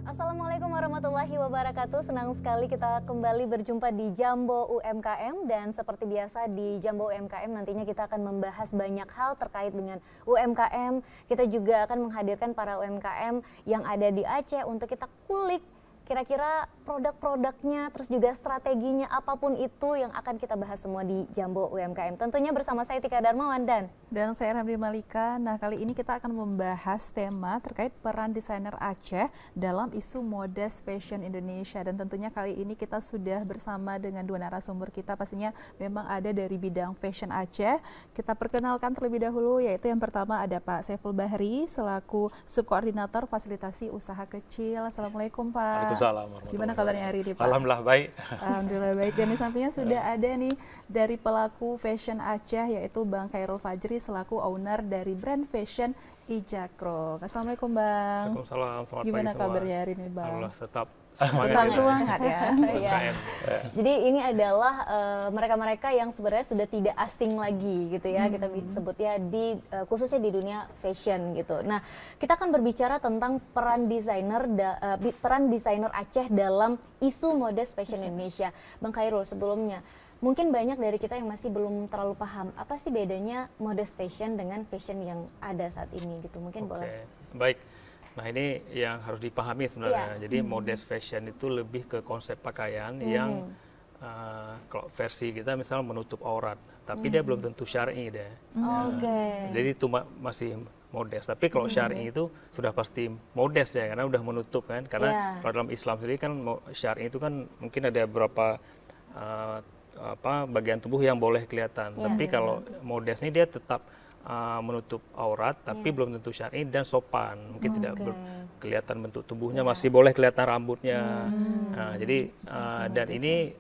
Assalamualaikum warahmatullahi wabarakatuh. Senang sekali kita kembali berjumpa di Jambo UMKM, dan seperti biasa di Jambo UMKM nantinya kita akan membahas banyak hal terkait dengan UMKM. Kita juga akan menghadirkan para UMKM yang ada di Aceh untuk kita kulik kira-kira produk-produknya, terus juga strateginya, apapun itu yang akan kita bahas semua di Jambo UMKM. Tentunya bersama saya Tika Darmawan dan saya Ramli Malika. Nah, kali ini kita akan membahas tema terkait peran desainer Aceh dalam isu modest fashion Indonesia. Dan tentunya kali ini kita sudah bersama dengan dua narasumber kita, pastinya memang ada dari bidang fashion Aceh. Kita perkenalkan terlebih dahulu, yaitu yang pertama ada Pak Saiful Bahri selaku Subkoordinator Fasilitasi Usaha Kecil. Assalamualaikum Pak. Gimana kabarnya hari ini Pak? Alhamdulillah baik. Alhamdulillah baik. Dan di sampingnya sudah ada nih dari pelaku fashion Aceh, yaitu Bang Khairul Fajri selaku owner dari brand fashion Ijakro. Assalamualaikum Bang. Waalaikumsalam. Selamat Gimana pagi kabarnya hari ini Bang? Alhamdulillah tetap semangat ya. Ya. Jadi ini adalah mereka-mereka yang sebenarnya sudah tidak asing lagi gitu ya, kita sebutnya di khususnya di dunia fashion gitu. Nah, kita akan berbicara tentang peran desainer Aceh dalam isu modest fashion Indonesia. Bang Khairul, sebelumnya mungkin banyak dari kita yang masih belum terlalu paham apa sih bedanya modest fashion dengan fashion yang ada saat ini gitu. Mungkin boleh. Baik. Nah, ini yang harus dipahami sebenarnya. Jadi modest fashion itu lebih ke konsep pakaian yang kalau versi kita misalnya menutup aurat, tapi dia belum tentu syar'i deh. Jadi itu masih modest. Tapi kalau syar'i itu sudah pasti modest ya, karena udah menutup kan. Karena kalau dalam Islam sendiri kan syar'i itu kan mungkin ada beberapa bagian tubuh yang boleh kelihatan. Tapi kalau modest ini dia tetap menutup aurat, tapi belum tentu syar'i dan sopan. Mungkin tidak kelihatan bentuk tubuhnya, masih boleh kelihatan rambutnya. Nah, jadi dan ini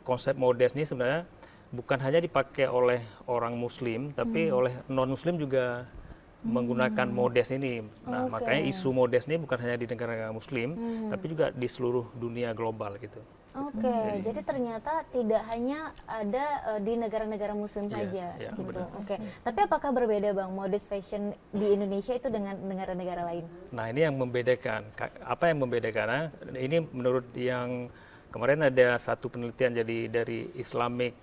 konsep modest ini sebenarnya bukan hanya dipakai oleh orang Muslim, tapi oleh non Muslim juga menggunakan modest ini. Nah, makanya isu modest ini bukan hanya di negara Muslim, tapi juga di seluruh dunia global gitu. Jadi ternyata tidak hanya ada di negara-negara Muslim saja gitu. Tapi apakah berbeda Bang modest fashion di Indonesia itu dengan negara-negara lain? Nah, ini yang membedakan. Apa yang membedakan? Ini menurut yang kemarin ada satu penelitian jadi dari Islamic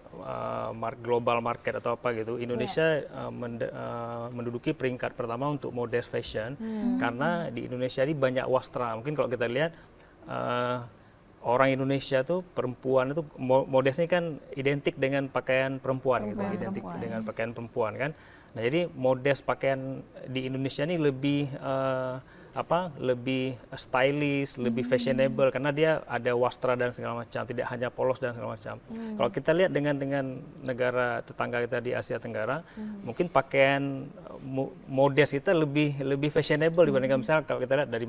Global Market atau apa gitu. Indonesia menduduki peringkat pertama untuk modest fashion karena di Indonesia ini banyak wastra. Mungkin kalau kita lihat orang Indonesia tuh perempuan itu modestnya kan identik dengan pakaian perempuan gitu, identik dengan pakaian perempuan kan. Nah, jadi modest pakaian di Indonesia ini lebih lebih stylish, lebih fashionable karena dia ada wastra dan segala macam, tidak hanya polos dan segala macam. Kalau kita lihat dengan negara tetangga kita di Asia Tenggara, mungkin pakaian modest kita lebih fashionable dibandingkan misalnya kalau kita lihat dari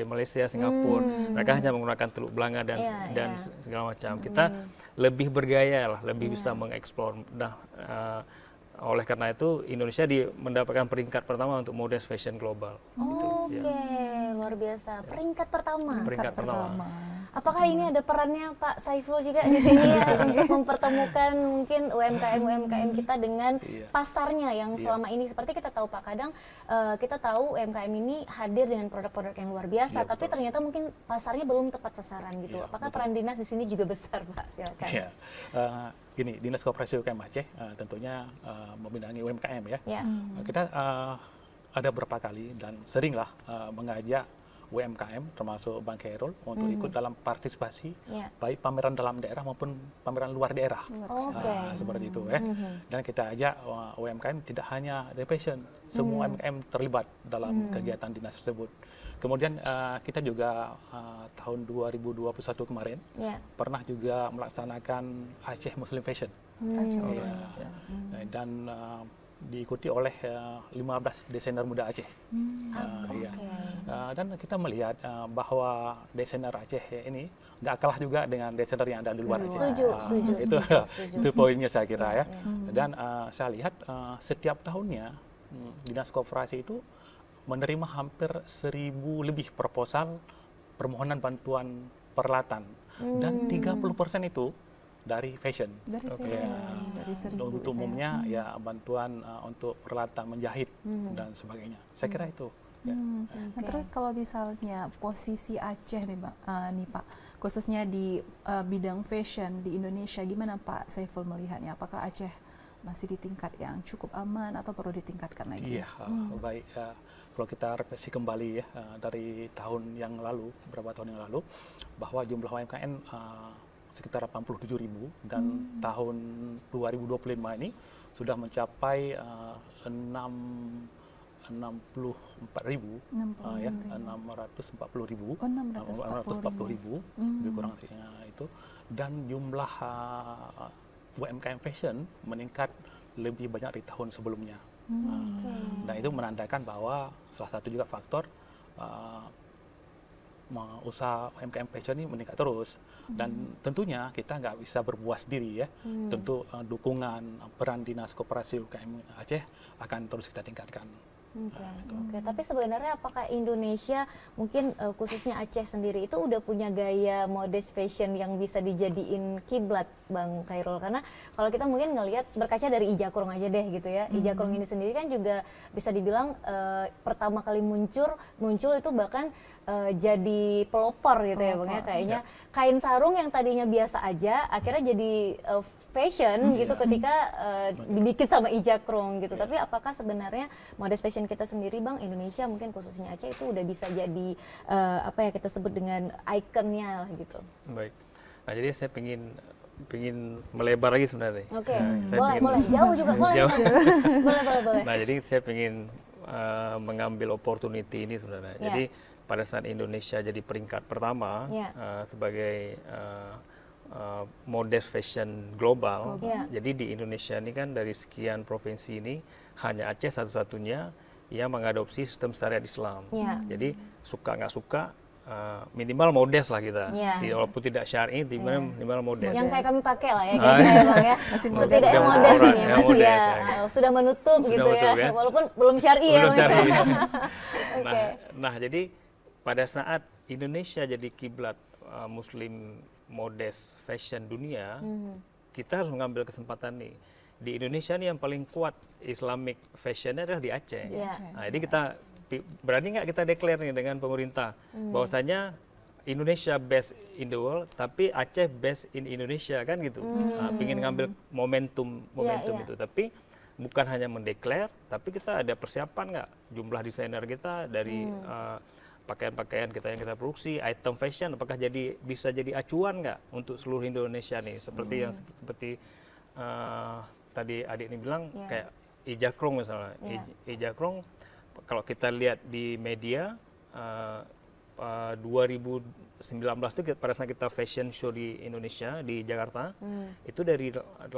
Malaysia, Singapura, mereka hanya menggunakan teluk belanga dan segala macam. Kita lebih bergaya lah, lebih bisa mengeksplor. Nah, oleh karena itu Indonesia mendapatkan peringkat pertama untuk modest fashion global. Luar biasa. Peringkat pertama. Peringkat pertama. Apakah ini ada perannya Pak Saiful juga di sini untuk mempertemukan mungkin UMKM kita dengan pasarnya yang selama ini, seperti kita tahu Pak, kadang kita tahu UMKM ini hadir dengan produk-produk yang luar biasa, tapi ternyata mungkin pasarnya belum tepat sasaran gitu. Apakah peran dinas di sini juga besar Pak? Silakan. Gini, Dinas Koperasi UMKM Aceh tentunya membidangi UMKM ya. Kita ada beberapa kali dan seringlah mengajak UMKM termasuk Bang Khairul untuk ikut dalam partisipasi baik pameran dalam daerah maupun pameran luar daerah. Seperti itu ya. Dan kita ajak UMKM tidak hanya dari fashion, semua UMKM terlibat dalam kegiatan dinas tersebut. Kemudian kita juga tahun 2021 kemarin pernah juga melaksanakan Aceh Muslim Fashion. Dan diikuti oleh 15 desainer muda Aceh. Dan kita melihat bahwa desainer Aceh ini nggak kalah juga dengan desainer yang ada di luar Aceh. Itu poinnya saya kira ya. Dan saya lihat setiap tahunnya Dinas Koperasi itu menerima hampir 1.000 lebih proposal permohonan bantuan peralatan dan 30% itu dari fashion. Dari untuk umumnya ya bantuan untuk peralatan menjahit dan sebagainya. Saya kira itu Ya. Nah, terus kalau misalnya posisi Aceh nih, Pak, khususnya di bidang fashion di Indonesia, gimana Pak Saiful melihatnya? Apakah Aceh masih di tingkat yang cukup aman atau perlu ditingkatkan lagi? Iya, baik. Kalau kita refleksi kembali ya dari tahun yang lalu, beberapa tahun yang lalu, bahwa jumlah UMKM sekitar 87.000 dan tahun 2025 ini sudah mencapai 640.000 ya, 640.000, 640.000 lebih kurang itu, dan jumlah UMKM fashion meningkat lebih banyak dari tahun sebelumnya. Dan itu menandakan bahwa salah satu juga faktor usaha UMKM fashion ini meningkat terus. Dan tentunya kita nggak bisa berpuas diri ya. Tentu dukungan peran Dinas Koperasi UMKM Aceh akan terus kita tingkatkan. Oke. Tapi sebenarnya apakah Indonesia, mungkin khususnya Aceh sendiri itu udah punya gaya modest fashion yang bisa dijadiin kiblat, Bang Khairul? Karena kalau kita mungkin ngelihat, berkaca dari Ijakrung aja deh gitu ya. Ijakrung ini sendiri kan juga bisa dibilang pertama kali muncul itu bahkan jadi pelopor gitu ya Bang ya. Kayaknya kain sarung yang tadinya biasa aja akhirnya jadi fashion gitu ketika dibikin sama Ijakrung gitu. Tapi apakah sebenarnya modest fashion kita sendiri Bang, Indonesia mungkin khususnya Aceh itu udah bisa jadi apa ya kita sebut dengan ikonnya lah gitu. Baik. Nah, jadi saya pengen melebar lagi sebenarnya. Oke. Boleh. Jauh juga boleh. boleh. Nah, jadi saya pengen mengambil opportunity ini sebenarnya. Jadi pada saat Indonesia jadi peringkat pertama sebagai modest fashion global. Jadi di Indonesia ini kan dari sekian provinsi ini hanya Aceh satu-satunya yang mengadopsi sistem syariat Islam. Jadi suka nggak suka minimal modest lah kita. Walaupun tidak syar'i, minimal modest. Yang kayak kami pakai lah ya, Bang ya. Masih modest. Tidak modest ini ya, masih ya. Sudah menutup gitu ya. Walaupun belum syar'i ya. Nah, jadi pada saat Indonesia jadi kiblat Muslim modest fashion dunia, kita harus mengambil kesempatan nih. Di Indonesia nih yang paling kuat Islamic fashionnya adalah di Aceh. Nah, jadi kita berani nggak kita declare nih dengan pemerintah bahwasanya Indonesia best in the world, tapi Aceh best in Indonesia kan gitu. Pingin ngambil momentum itu, tapi bukan hanya mendeklar, tapi kita ada persiapan nggak? Jumlah desainer kita dari pakaian-pakaian kita yang kita produksi, item fashion, apakah bisa jadi acuan nggak untuk seluruh Indonesia nih? Seperti tadi adik ini bilang kayak Ijakrung misalnya. Ijakrung kalau kita lihat di media 2019 itu pada saat kita fashion show di Indonesia di Jakarta, itu dari 84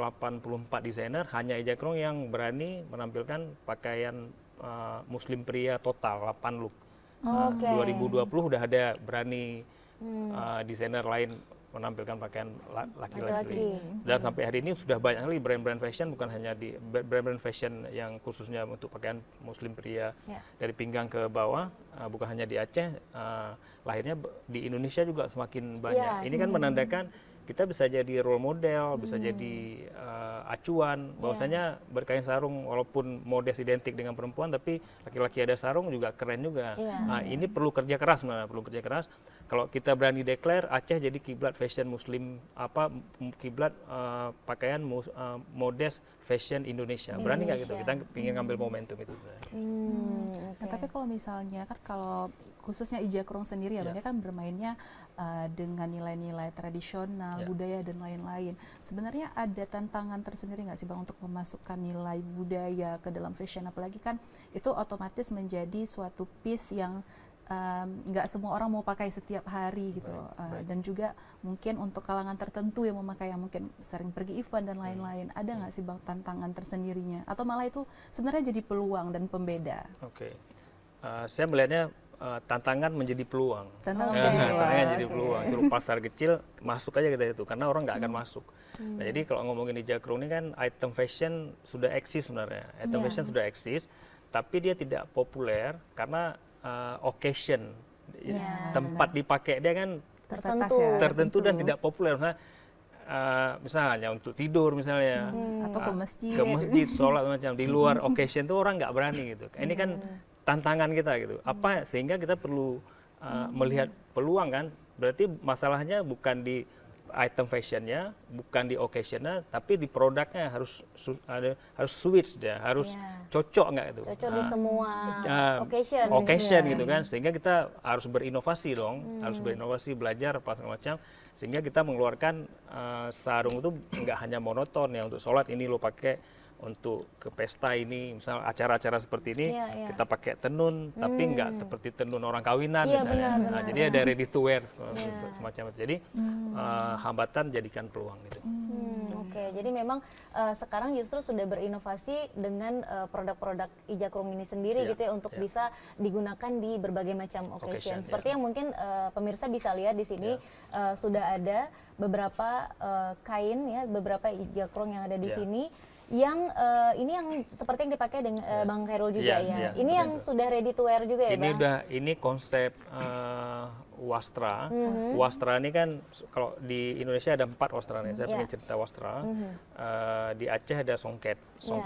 desainer hanya Ijakrung yang berani menampilkan pakaian Muslim pria total 8 look. 2020 udah ada berani desainer lain menampilkan pakaian laki-laki. Dan sampai hari ini sudah banyak kali brand-brand fashion, bukan hanya di brand-brand fashion yang khususnya untuk pakaian Muslim pria dari pinggang ke bawah, bukan hanya di Aceh, lahirnya di Indonesia juga semakin banyak. Ini kan menandakan kita bisa jadi role model, bisa jadi acuan, bahwasanya berkain sarung walaupun modest identik dengan perempuan, tapi laki-laki ada sarung juga keren juga. Nah, ini perlu kerja keras, perlu kerja keras. Kalau kita berani declare Aceh jadi kiblat fashion Muslim, kiblat pakaian modest fashion Indonesia. Berani nggak gitu? Kita ingin ngambil momentum itu. Nah, tapi kalau misalnya kan kalau khususnya Ijakrung sendiri ya, mereka kan bermainnya dengan nilai-nilai tradisional, budaya dan lain-lain. Sebenarnya ada tantangan tersendiri nggak sih Bang untuk memasukkan nilai budaya ke dalam fashion? Apalagi kan itu otomatis menjadi suatu piece yang nggak semua orang mau pakai setiap hari gitu. Dan juga mungkin untuk kalangan tertentu yang memakai, yang mungkin sering pergi event dan lain-lain. Ada nggak sih Bang tantangan tersendirinya? Atau malah itu sebenarnya jadi peluang dan pembeda? Saya melihatnya tantangan menjadi peluang. Tantangan jadi peluang. Curug pasar kecil masuk aja kita itu, karena orang nggak akan masuk. Nah, jadi kalau ngomongin di Ijakrung ini kan item fashion sudah eksis sebenarnya. Item fashion sudah eksis, tapi dia tidak populer karena occasion, tempat dipakai dia kan tertentu dan tidak populer. Misalnya untuk tidur misalnya, atau ke masjid, sholat macam di luar occasion tuh orang nggak berani gitu. Ini kan tantangan kita gitu. Apa sehingga kita perlu melihat peluang kan. Berarti masalahnya bukan di item fashionnya, bukan di occasionnya, tapi di produknya harus switch dia, harus cocok nggak itu? Cocok di semua occasion gitu kan, sehingga kita harus berinovasi dong, harus berinovasi, belajar apa segala macam, sehingga kita mengeluarkan sarung itu nggak hanya monoton ya, untuk sholat ini lo pakai, untuk ke pesta ini, misal acara-acara seperti ini kita pakai tenun, tapi nggak seperti tenun orang kawinan misalnya. Benar, jadi ada ready to wear semacam itu. Jadi hambatan jadikan peluang gitu. Oke, jadi memang sekarang justru sudah berinovasi dengan produk-produk Ijakrum ini sendiri gitu ya, untuk bisa digunakan di berbagai macam occasion. Seperti yang mungkin pemirsa bisa lihat di sini sudah ada beberapa kain ya, beberapa Ijakrum yang ada di sini. Yang ini yang seperti yang dipakai dengan Bang Khairul juga ya. Ini yang sudah ready to wear juga ya, Bang? Ini konsep wastra. Wastra ini kan kalau di Indonesia ada 4 wastra nih. Saya pengen cerita wastra. Di Aceh ada songket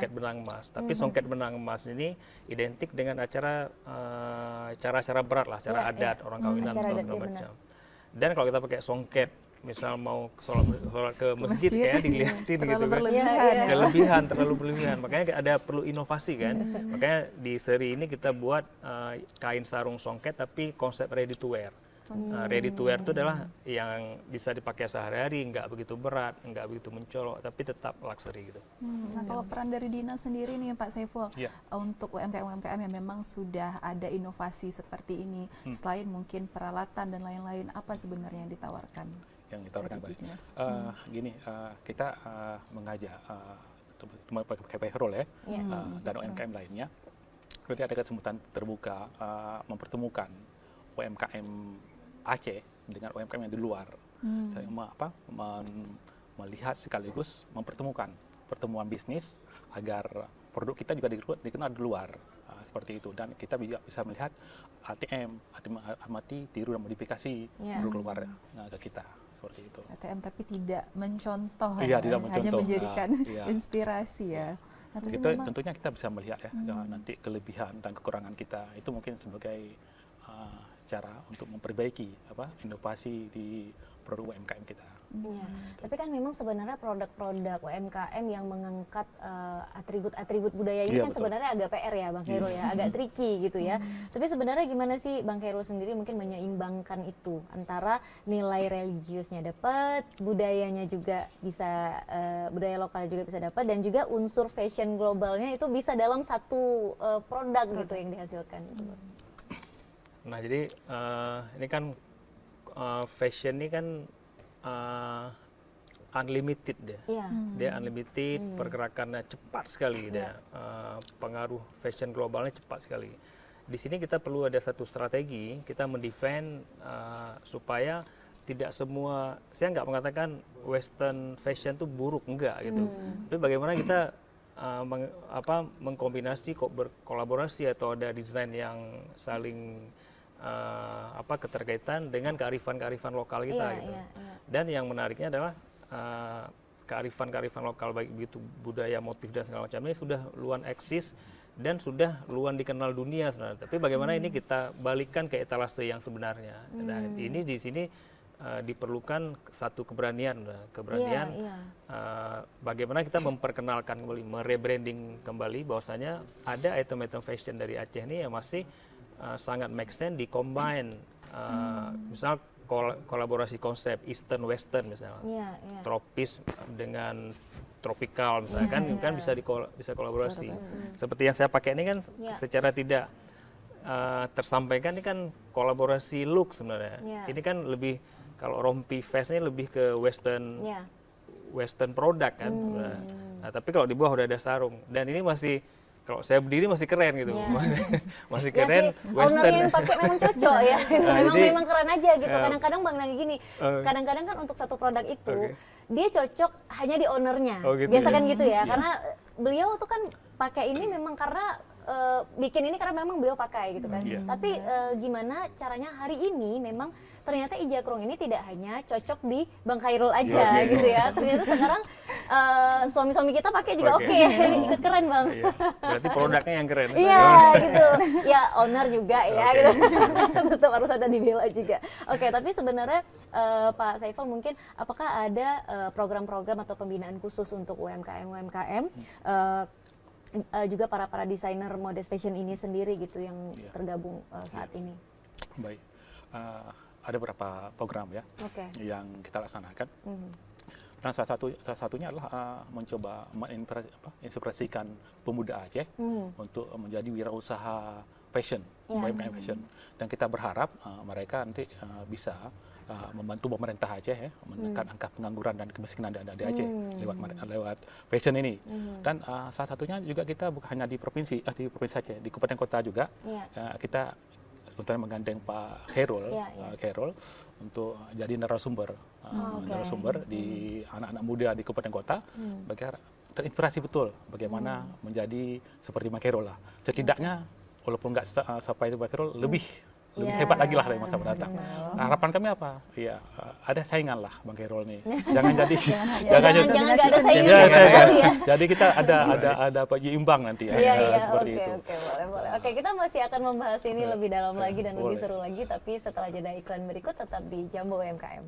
benang emas. Tapi songket benang emas ini identik dengan cara-cara berat lah, cara adat orang kawinan atau segala macam. Dan kalau kita pakai songket, misal mau sholat ke masjid kayak dilihatin gitu kan, terlalu berlebihan, makanya ada perlu inovasi kan. Makanya di seri ini kita buat kain sarung songket tapi konsep ready to wear. Ready to wear itu adalah yang bisa dipakai sehari-hari, nggak begitu berat, nggak begitu mencolok, tapi tetap luxury gitu. Nah, kalau peran dari Dina sendiri nih Pak Saiful, untuk UMKM-UMKM yang memang sudah ada inovasi seperti ini, selain mungkin peralatan dan lain-lain, apa sebenarnya yang ditawarkan? Yang ditawarkan baik. Kita mengajak teman-teman Pak Khairul dan UMKM lainnya, jadi ada kesempatan terbuka mempertemukan UMKM Aceh dengan UMKM yang di luar, melihat sekaligus mempertemukan pertemuan bisnis agar produk kita juga dikenal di luar, seperti itu. Dan kita bisa melihat amati, tiru dan modifikasi produk luar ke kita, seperti itu. ATM tapi tidak mencontoh, tidak hanya menjadikan inspirasi ya. Tentunya kita bisa melihat nanti kelebihan dan kekurangan kita, itu mungkin sebagai cara untuk memperbaiki inovasi di produk UMKM kita. Tapi kan memang sebenarnya produk-produk UMKM yang mengangkat atribut-atribut budaya ini kan sebenarnya agak PR ya Bang Khairul ya, agak tricky gitu ya. Tapi sebenarnya gimana sih Bang Khairul sendiri mungkin menyeimbangkan itu antara nilai religiusnya dapat, budayanya juga bisa, budaya lokal juga bisa dapat, dan juga unsur fashion globalnya itu bisa dalam satu produk gitu yang dihasilkan gitu. Nah, jadi ini kan fashion ini kan unlimited dia. Dia unlimited, pergerakannya cepat sekali dia. Pengaruh fashion globalnya cepat sekali. Di sini kita perlu ada satu strategi, kita mendefend supaya tidak semua, saya nggak mengatakan western fashion itu buruk, enggak gitu. Tapi bagaimana kita mengkombinasi, berkolaborasi atau ada desain yang saling keterkaitan dengan kearifan-kearifan lokal kita gitu. Dan yang menariknya adalah kearifan-kearifan lokal, baik itu budaya, motif dan segala macam ini sudah luan eksis dan sudah luan dikenal dunia sebenarnya. Tapi bagaimana ini kita balikkan ke etalase yang sebenarnya. Nah, ini di sini diperlukan satu keberanian, bagaimana kita memperkenalkan kembali, merebranding kembali bahwasanya ada item-item fashion dari Aceh ini yang masih sangat make sense di combine, misal kolaborasi konsep Eastern Western misalnya, tropis dengan tropical misalnya, kan bisa kolaborasi. Seperti yang saya pakai ini kan secara tidak tersampaikan, ini kan kolaborasi look sebenarnya. Ini kan lebih, kalau rompi vest ini lebih ke western produk kan. Nah, tapi kalau di bawah udah ada sarung, dan ini masih, kalau saya berdiri masih keren gitu, masih keren. Ownernya yang pakai memang cocok ya, memang keren aja gitu. Kadang-kadang Bang nanya gini, kadang-kadang kan untuk satu produk itu dia cocok hanya di ownernya, biasa kan gitu ya, karena beliau tuh kan pakai ini memang karena bikin ini karena memang beliau pakai gitu kan. Tapi gimana caranya hari ini memang ternyata Ijakrung ini tidak hanya cocok di Bang Khairul aja gitu ya. Ternyata sekarang suami-suami kita pakai juga oke, ikut keren Bang. Berarti produknya yang keren. Iya gitu. Ya owner juga ya gitu. Tetap harus ada dibela juga. Oke, tapi sebenarnya Pak Saiful mungkin apakah ada program-program atau pembinaan khusus untuk UMKM juga para desainer mode fashion ini sendiri gitu yang tergabung saat ini? Baik. Ada beberapa program ya yang kita laksanakan. Dan salah satunya adalah mencoba menginspirasikan pemuda Aceh untuk menjadi wirausaha fashion, UMKM fashion. Dan kita berharap mereka nanti bisa membantu pemerintah Aceh ya, menekan angka pengangguran dan kemiskinan di Aceh lewat fashion ini. Dan salah satunya juga kita bukan hanya di provinsi Aceh, di kabupaten kota juga kita sebentar menggandeng Pak Khairul untuk jadi narasumber di anak-anak muda di kabupaten kota, agar terinspirasi betul bagaimana menjadi seperti Pak Khairul lah. Setidaknya walaupun nggak sampai itu Pak Khairul, lebih hebat lagi lah dari masa mendatang. Nah, harapan kami apa? Ya ada saingan lah Bang Khairul nih. Jangan jadi jangan ada saingan. Jadi kita ada imbang nanti ya. Seperti itu. Boleh. Oke, kita masih akan membahas ini lebih dalam lagi dan lebih seru lagi, tapi setelah jeda iklan berikut tetap di Jambo UMKM.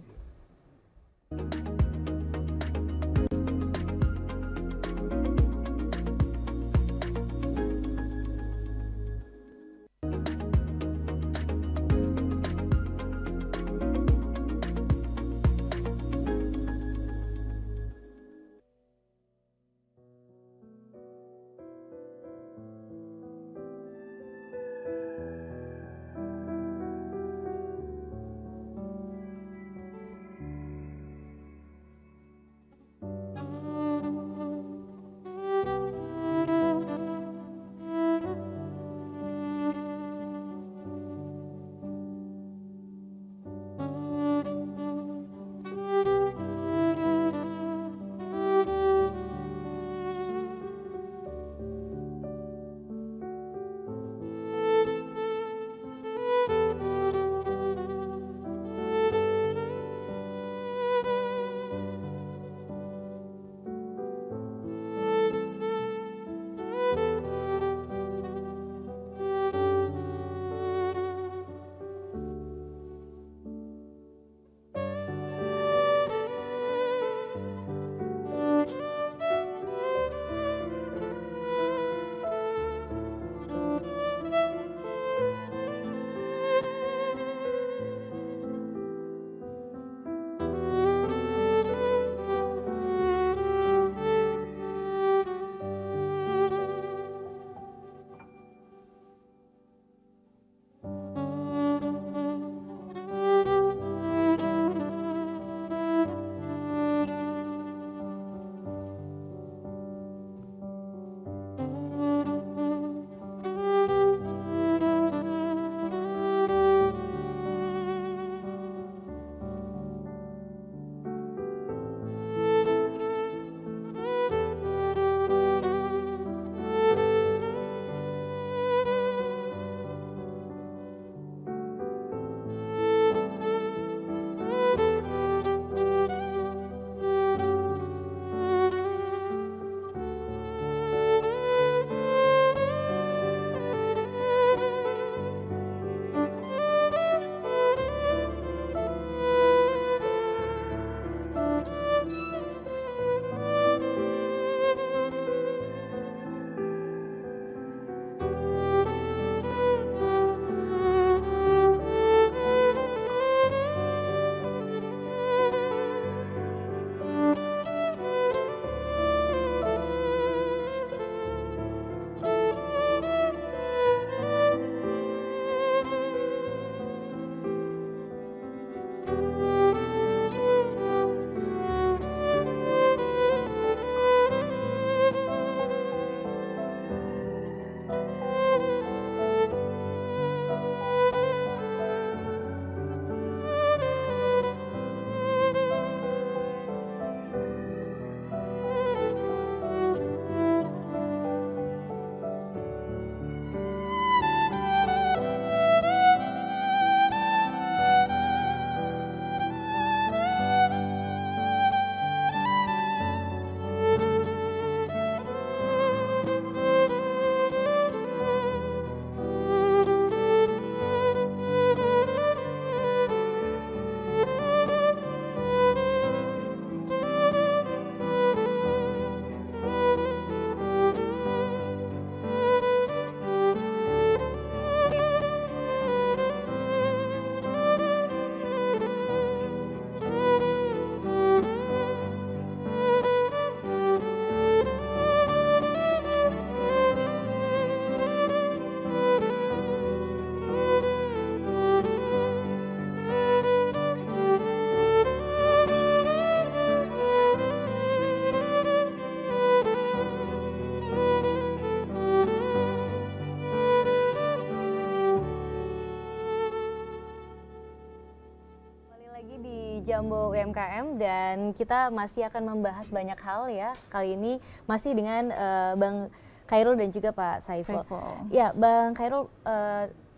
Jambo UMKM dan kita masih akan membahas banyak hal ya. Kali ini masih dengan Bang Khairul dan juga Pak Saiful. Ya, Bang Khairul,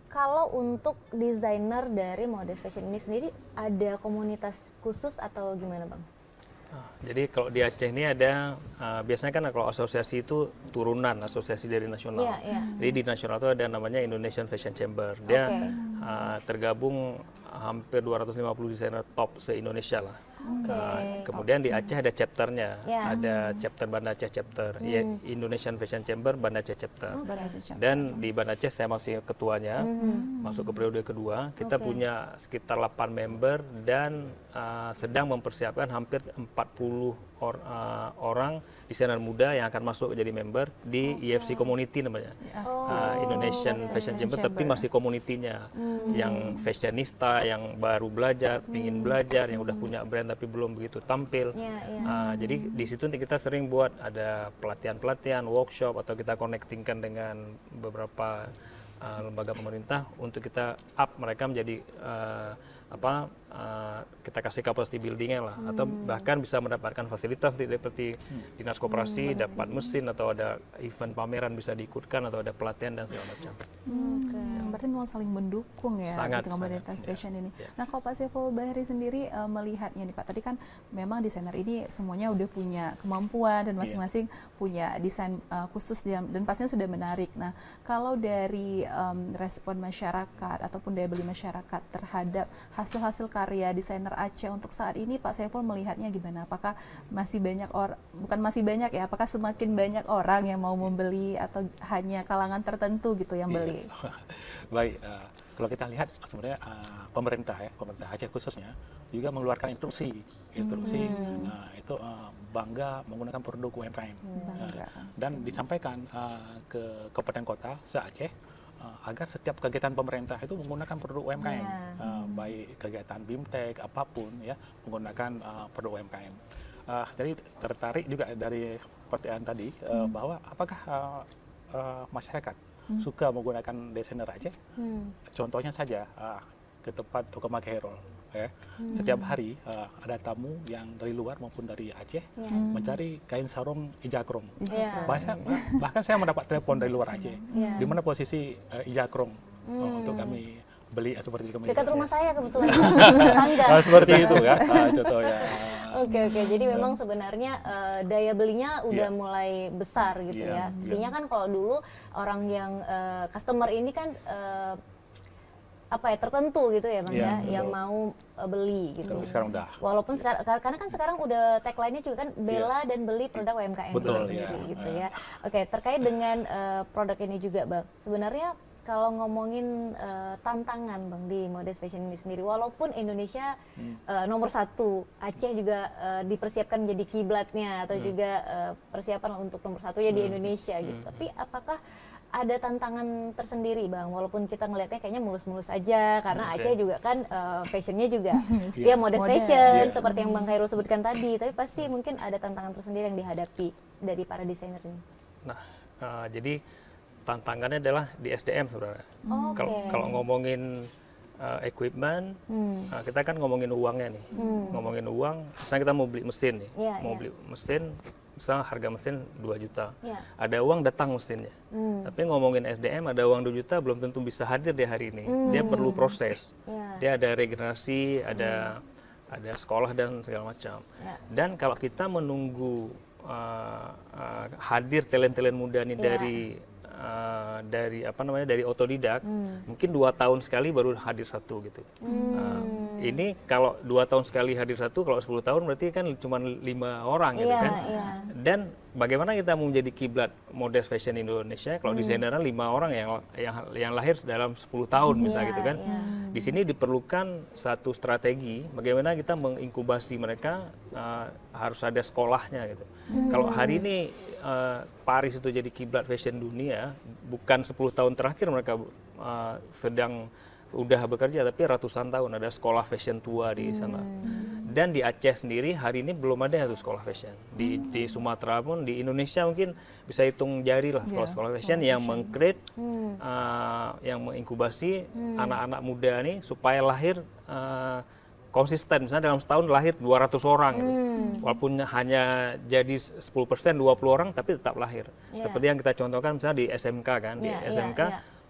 kalau untuk desainer dari Modest Fashion ini sendiri ada komunitas khusus atau gimana, Bang? Jadi kalau di Aceh ini ada, biasanya kan kalau asosiasi itu turunan asosiasi dari nasional. Jadi di nasional itu ada namanya Indonesian Fashion Chamber. Dia tergabung hampir 250 desainer top se-Indonesia lah. Kemudian di Aceh ada chapternya, ada chapter Banda Aceh chapter, Indonesian Fashion Chamber Banda Aceh chapter. Dan di Banda Aceh saya masih ketuanya, masuk ke periode kedua. Kita punya sekitar 8 member dan sedang mempersiapkan hampir 40 orang desainer muda yang akan masuk jadi member di IFC Community namanya, Indonesian Fashion Chamber, tapi masih community-nya, yang fashionista, yang baru belajar, ingin belajar, yang udah punya brand tapi belum begitu tampil. Jadi di situ kita sering buat ada pelatihan-pelatihan, workshop, atau kita connectingkan dengan beberapa lembaga pemerintah untuk kita up mereka menjadi kita kasih capacity building-nya lah, atau bahkan bisa mendapatkan fasilitas seperti dinas koperasi, dapat mesin, atau ada event pameran bisa diikutkan, atau ada pelatihan dan segala macam. Berarti memang saling mendukung ya dengan komunitas fashion ini. Nah, kalau Pak Saiful Bahri sendiri melihatnya nih Pak, tadi kan memang desainer ini semuanya udah punya kemampuan dan masing-masing punya desain khusus dan pastinya sudah menarik. Nah, kalau dari respon masyarakat ataupun daya beli masyarakat terhadap hasil-hasil karya desainer Aceh untuk saat ini, Pak Saiful melihatnya gimana? Apakah masih banyak bukan masih banyak ya, apakah semakin banyak orang yang mau membeli atau hanya kalangan tertentu gitu yang beli? Baik, kalau kita lihat sebenarnya pemerintah Aceh khususnya juga mengeluarkan instruksi itu bangga menggunakan produk UMKM, dan disampaikan ke kabupaten kota se-Aceh agar setiap kegiatan pemerintah itu menggunakan produk UMKM, baik kegiatan BIMTEK apapun ya, menggunakan produk UMKM. Jadi tertarik juga dari pertanyaan tadi bahwa apakah masyarakat suka menggunakan desainer Aceh? Contohnya saja ke tempat Toko Mak Khairul. Setiap hari ada tamu yang dari luar maupun dari Aceh mencari kain sarung ijakrong. Bahkan saya mendapat telepon dari luar Aceh, di mana posisi ijakrong untuk kami beli seperti itu. Dekat rumah saya kebetulan. Seperti itu kan, contohnya. Oke, jadi memang sebenarnya daya belinya udah mulai besar gitu ya. Artinya kan kalau dulu orang yang customer ini kan tertentu gitu ya Bang yang mau beli gitu. Tapi sekarang udah. Walaupun karena kan sekarang udah tagline-nya juga kan bela dan beli produk UMKM sendiri gitu ya. Oke, terkait dengan produk ini juga Bang. Sebenarnya kalau ngomongin tantangan Bang di Modest Fashion ini sendiri, walaupun Indonesia nomor 1, Aceh juga dipersiapkan menjadi kiblatnya atau juga persiapan untuk nomor 1 ya di Indonesia gitu. Tapi apakah ada tantangan tersendiri Bang, walaupun kita ngelihatnya kayaknya mulus-mulus aja karena Aceh juga kan fashionnya juga ya modest fashion seperti yang Bang Khairul sebutkan tadi, tapi pasti mungkin ada tantangan tersendiri yang dihadapi dari para desainer ini. Nah, jadi tantangannya adalah di SDM sebenarnya. Kalau ngomongin equipment, kita kan ngomongin uangnya nih. Ngomongin uang, misalnya kita mau beli mesin nih, beli mesin, misalnya harga mesin 2 juta. Ada uang datang mesinnya. Tapi ngomongin SDM, ada uang 2 juta belum tentu bisa hadir di hari ini. Dia perlu proses. Dia ada regenerasi, ada sekolah dan segala macam. Dan kalau kita menunggu hadir talent-talent muda nih dari otodidak, mungkin 2 tahun sekali baru hadir 1 gitu. Ini kalau 2 tahun sekali hadir 1, kalau 10 tahun berarti kan cuma 5 orang gitu kan. Dan bagaimana kita mau menjadi kiblat modest fashion Indonesia kalau desainernya 5 orang yang lahir dalam 10 tahun misalnya gitu kan. Di sini diperlukan satu strategi bagaimana kita menginkubasi mereka, harus ada sekolahnya gitu. Kalau hari ini Paris itu jadi kiblat fashion dunia, bukan 10 tahun terakhir mereka sedang udah bekerja, tapi ratusan tahun ada sekolah fashion tua di sana. Dan di Aceh sendiri hari ini belum ada tuh sekolah fashion. Di Sumatera pun, di Indonesia mungkin bisa hitung jari lah sekolah-sekolah fashion yang meng-create, yang menginkubasi anak-anak muda nih supaya lahir konsisten, misalnya dalam setahun lahir 200 orang gitu. Walaupun hanya jadi 10%, 20 orang tapi tetap lahir. Seperti yang kita contohkan misalnya di SMK kan, di SMK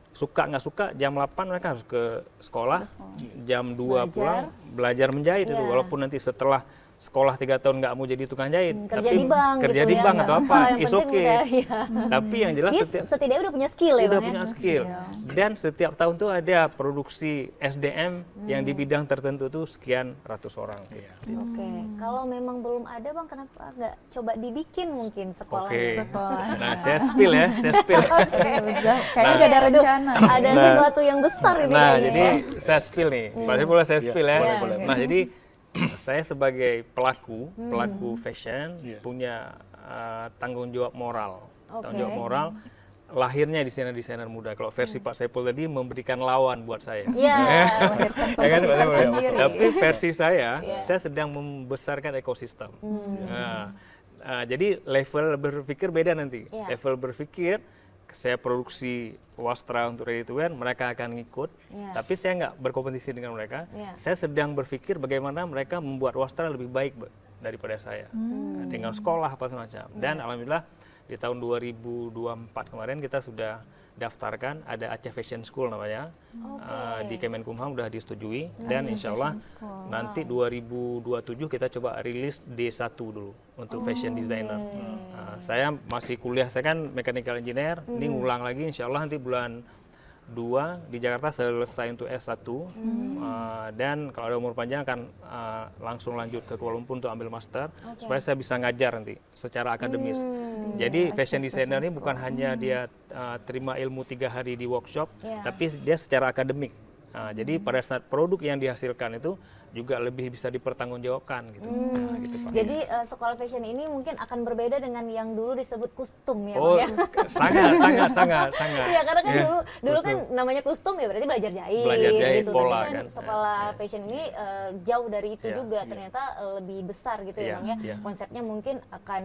suka nggak suka jam 8 mereka harus ke sekolah, jam 2 pulang belajar menjahit itu, walaupun nanti setelah sekolah 3 tahun nggak mau jadi tukang jahit, kerja tapi di bank, kerja gitu di bank atau apa, is okay. Tapi yang jelas setidaknya udah punya skill ya, udah Bang, punya skill. Dan setiap tahun tuh ada produksi SDM yang di bidang tertentu tuh sekian ratus orang. Oke, kalau memang belum ada, Bang, kenapa nggak coba dibikin mungkin sekolah? Nah, saya spill ya, saya spill. Kayaknya udah ada rencana. Ada sesuatu yang besar ini. Nah, jadi saya spill nih, pasti boleh saya spill ya. Nah, jadi saya sebagai pelaku fashion punya tanggung jawab moral. Tanggung jawab moral lahirnya desainer-desainer muda. Kalau versi Pak Saiful tadi memberikan lawan buat saya. Tapi versi saya sedang membesarkan ekosistem. Jadi level berpikir beda nanti. Level berpikir saya produksi wastra untuk ready to wear, mereka akan ngikut, tapi saya nggak berkompetisi dengan mereka. Saya sedang berpikir bagaimana mereka membuat wastra lebih baik daripada saya, dengan sekolah apa semacam. Dan alhamdulillah di tahun 2024 kemarin kita sudah daftarkan, ada Aceh Fashion School namanya, di Kemenkumham sudah disetujui, dan insya Allah nanti 2027 kita coba rilis D1 dulu untuk fashion designer. Saya masih kuliah, saya kan mechanical engineer, ini ngulang lagi insya Allah nanti bulan 2 di Jakarta selesai untuk S1, dan kalau ada umur panjang akan langsung lanjut ke Kuala Lumpur untuk ambil master, supaya saya bisa ngajar nanti secara akademis. Jadi fashion designer ini bukan hanya dia terima ilmu 3 hari di workshop, tapi dia secara akademik. Jadi pada saat produk yang dihasilkan itu juga lebih bisa dipertanggungjawabkan gitu. Gitu, Pak. Jadi sekolah fashion ini mungkin akan berbeda dengan yang dulu disebut kustum ya, Bang, ya? sangat. Iya, karena kan dulu kan namanya kustum ya berarti belajar jahit gitu. Pola, tapi kan sekolah fashion ini jauh dari itu juga, ternyata lebih besar gitu ya, Bang ya. Konsepnya mungkin akan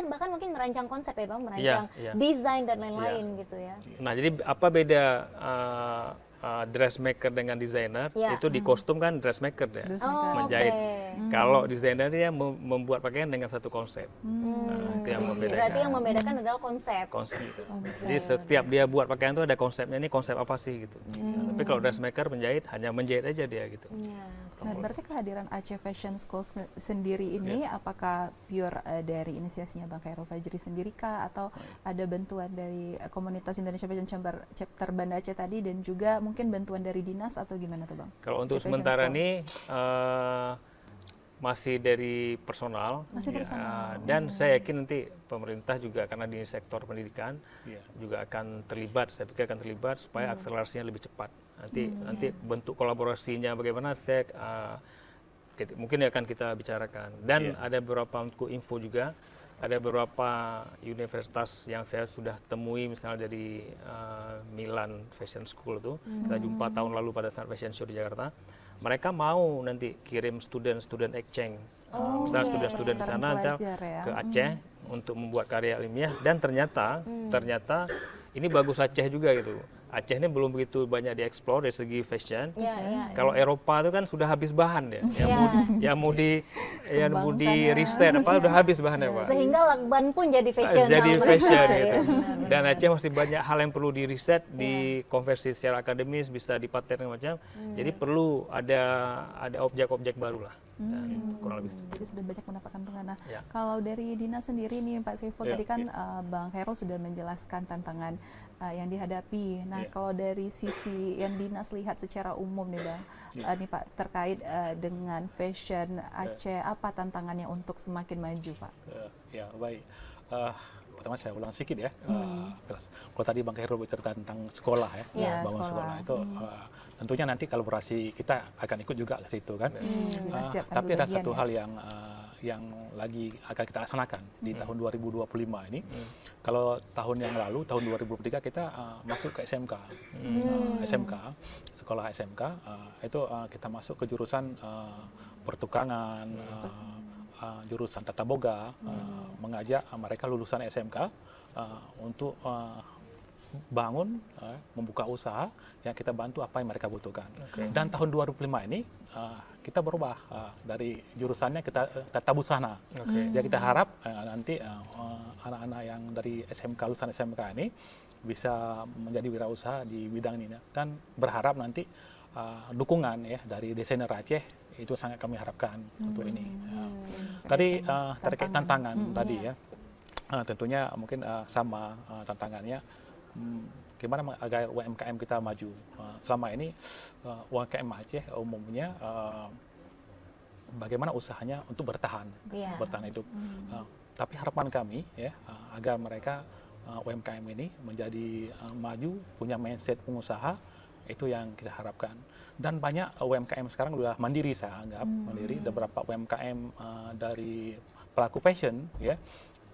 bahkan mungkin merancang konsep ya, Bang, merancang desain dan lain-lain gitu ya. Nah, jadi apa beda dressmaker dengan desainer? Itu di kostum kan dressmaker ya, menjahit. Kalau desainer dia membuat pakaian dengan satu konsep. Itu yang membedakan. Berarti yang membedakan adalah konsep. Jadi setiap dia buat pakaian itu ada konsepnya, ini konsep apa sih gitu. Tapi kalau dressmaker menjahit hanya menjahit aja dia gitu. Nah, berarti kehadiran Aceh Fashion School sendiri ini apakah pure dari inisiasinya Bang Khairul Fajri sendiri kah, atau ada bantuan dari komunitas Indonesia Fashion Chapter Banda Aceh tadi, dan juga mungkin bantuan dari dinas atau gimana tuh, Bang? Kalau untuk sementara ini masih dari personal, dan saya yakin nanti pemerintah juga karena di sektor pendidikan juga akan terlibat, saya pikir akan terlibat supaya akselerasinya lebih cepat. Nanti bentuk kolaborasinya bagaimana, saya mungkin akan kita bicarakan. Dan ada beberapa info juga, ada beberapa universitas yang saya sudah temui, misalnya dari Milan Fashion School itu, kita jumpa tahun lalu pada saat Fashion Show di Jakarta. Mereka mau nanti kirim student exchange, misalnya student di sana ke Aceh untuk membuat karya ilmiah, dan ternyata ini bagus Aceh juga gitu. Aceh ini belum begitu banyak dieksplor dari segi fashion. Kalau Eropa itu kan sudah habis bahan ya. Yang mau di riset apa udah habis bahannya, Pak. Sehingga lakban pun jadi fashion. Gitu. Dan Aceh masih banyak hal yang perlu di riset, dikonversi secara akademis, bisa dipaten macam. Jadi perlu ada objek-objek baru lah. Dan kurang lebih. Jadi sudah banyak mendapatkan pengguna. Kalau dari dinas sendiri nih Pak Saiful, tadi kan Bang Khairul sudah menjelaskan tantangan yang dihadapi. Nah, kalau dari sisi yang dinas lihat secara umum nih Bang, nih Pak, terkait dengan fashion Aceh, apa tantangannya untuk semakin maju, Pak? Ya, baik. Pertama saya ulang sedikit ya. Kalau tadi Bang Khairul bercerita tentang sekolah ya, bangun sekolah itu tentunya nanti kolaborasi kita akan ikut juga ke situ kan. Tapi ada satu hal yang lagi akan kita laksanakan di tahun 2025 ini. Kalau tahun yang lalu, tahun 2023 kita masuk ke SMK, sekolah SMK, itu kita masuk ke jurusan pertukangan, jurusan tata boga, mengajak mereka lulusan SMK untuk bangun, membuka usaha yang kita bantu apa yang mereka butuhkan. Dan tahun 2025 ini kita berubah dari jurusannya kita tata busana. Jadi kita harap nanti anak-anak yang dari SMK, lulusan SMK ini bisa menjadi wirausaha di bidang ini, dan berharap nanti dukungan ya dari desainer Aceh itu sangat kami harapkan untuk ini. Tadi terkait tantangan tadi ya, tentunya mungkin sama tantangannya. Gimana agar UMKM kita maju? Selama ini UMKM Aceh umumnya bagaimana usahanya untuk bertahan hidup. Tapi harapan kami ya agar mereka UMKM ini menjadi maju, punya mindset pengusaha, itu yang kita harapkan. Dan banyak UMKM sekarang sudah mandiri, saya anggap mandiri. Ada beberapa UMKM dari pelaku fashion ya,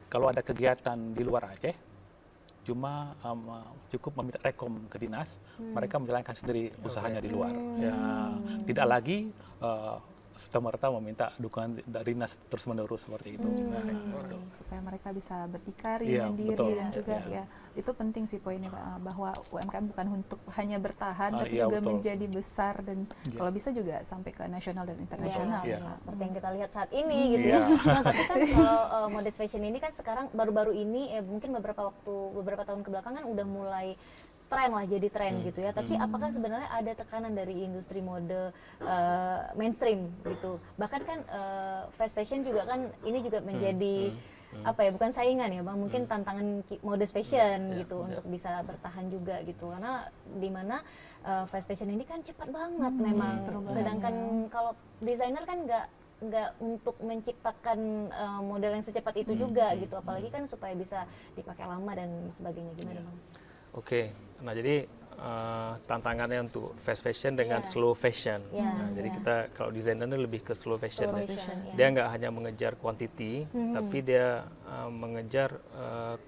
kalau ada kegiatan di luar Aceh cuma cukup meminta rekom ke dinas, mereka menjalankan sendiri usahanya di luar. Ya, tidak lagi serta-merta meminta dukungan dari dinas terus-menerus seperti itu. Supaya mereka bisa berdikari, mandiri, dan juga ya itu penting sih poinnya Pak, bahwa UMKM bukan untuk hanya bertahan, tapi juga menjadi besar dan kalau bisa juga sampai ke nasional dan internasional. Seperti yang kita lihat saat ini gitu ya. Nah, tapi kan kalau modest fashion ini kan sekarang baru-baru ini mungkin beberapa tahun kebelakangan udah mulai tren lah, jadi tren gitu ya. Tapi apakah sebenarnya ada tekanan dari industri mode mainstream gitu? Bahkan kan fast fashion juga kan ini juga menjadi apa ya, bukan saingan ya Bang, mungkin tantangan modest fashion gitu untuk bisa bertahan juga gitu. Karena di mana fast fashion ini kan cepat banget memang. Sedangkan kalau desainer kan nggak untuk menciptakan model yang secepat itu juga gitu, apalagi kan supaya bisa dipakai lama dan sebagainya. Gimana Bang? Oke, nah jadi tantangannya untuk fast fashion dengan slow fashion. Nah, jadi kita kalau desainer ini lebih ke slow fashion. Dia nggak hanya mengejar quantity, tapi dia mengejar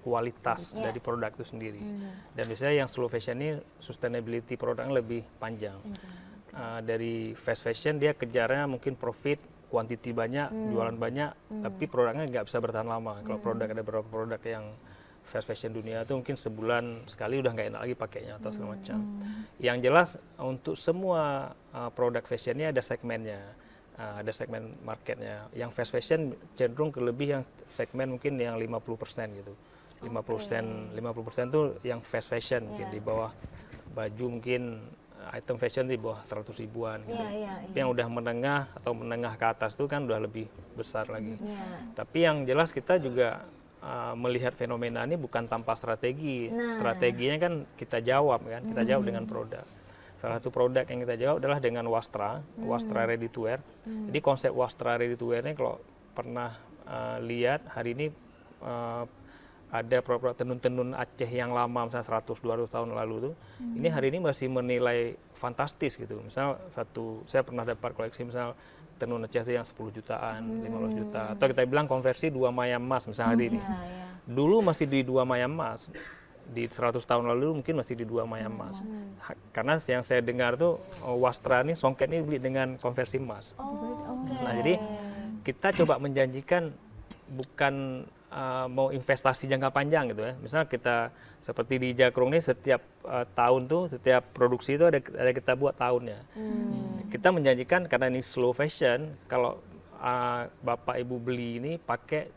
kualitas dari produk itu sendiri. Dan biasanya yang slow fashion ini sustainability produknya lebih panjang. Dari fast fashion dia kejarnya mungkin profit, quantity banyak, jualan banyak, tapi produknya nggak bisa bertahan lama. Kalau produk, ada beberapa produk yang fast fashion dunia itu mungkin sebulan sekali udah nggak enak lagi pakainya atau segala macam. Yang jelas untuk semua produk fashion ini ada segmennya, ada segmen marketnya. Yang fast fashion cenderung ke lebih yang segmen mungkin yang 50% gitu. 50% itu yang fast fashion, mungkin di bawah baju mungkin item fashion di bawah 100 ribuan gitu. Tapi yang udah menengah atau menengah ke atas itu kan udah lebih besar lagi. Tapi yang jelas kita juga melihat fenomena ini bukan tanpa strategi. Strateginya kan kita jawab kan, kita jawab dengan produk. Salah satu produk yang kita jawab adalah dengan Wastra ready to wear. Jadi konsep Wastra ready to wear ini kalau pernah lihat hari ini ada produk tenun-tenun Aceh yang lama misalnya 100-200 tahun lalu tuh, ini hari ini masih menilai fantastis gitu. Misal saya pernah dapat koleksi misal tenun Aceh itu yang 10 jutaan, 15 juta. Atau kita bilang konversi 2 maya emas misalnya hari ini. Dulu masih di 2 maya emas. Di 100 tahun lalu mungkin masih di 2 maya emas. Karena yang saya dengar tuh Wastra ini, songket ini beli dengan konversi emas. Nah, jadi kita coba menjanjikan bukan mau investasi jangka panjang gitu ya. Misal kita seperti di Jakrung ini setiap tahun tuh, setiap produksi itu ada kita buat tahunnya. Kita menjanjikan karena ini slow fashion, kalau Bapak Ibu beli ini pakai